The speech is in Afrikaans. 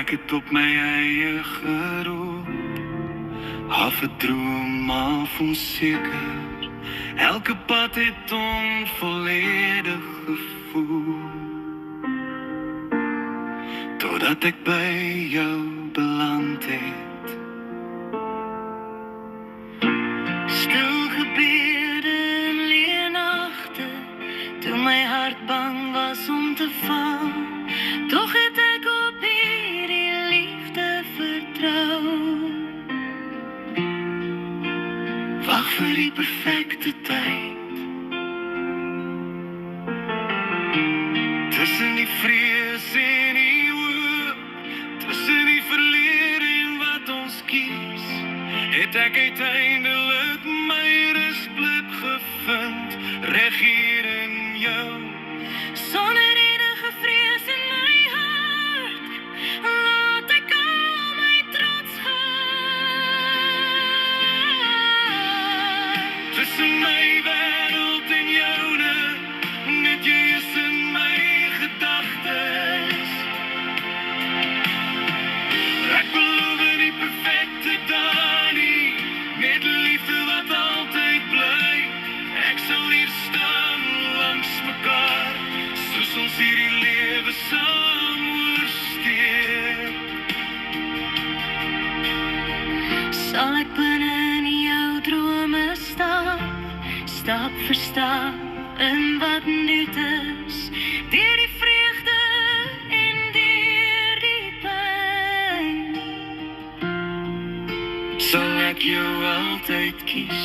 Ek het op my eie geroep, half 'n droom, half onseker. Elke pad het onvolledig gevoel, totdat ek by jou beland het. Stil gebede en leë nagte, toe my hart bang was om te val, tog het ek op hierdie liefde vertrou. Wag vir die perfekte tyd, tussen die vrees en die hoop, tussen die verlede en wat ons kies, het ek uiteindelik my rusplek gevind, reg hier in jou. Sonder enige vrees in my hart, laat ek al my trots gaan. Tussen my wêreld en joune, net jy is in my gedagtes. Ek beloof nie perfekte dae nie, net liefde wat altyd bly. Ek sal hier staan langs mekaar, soos ons hierdie lewe saam oorsteek. Sal ek binne in jou drome stap, stap vir stap, in wat nuut is, deur die vreugde en deur die pyn. Sal ek jou altyd kies,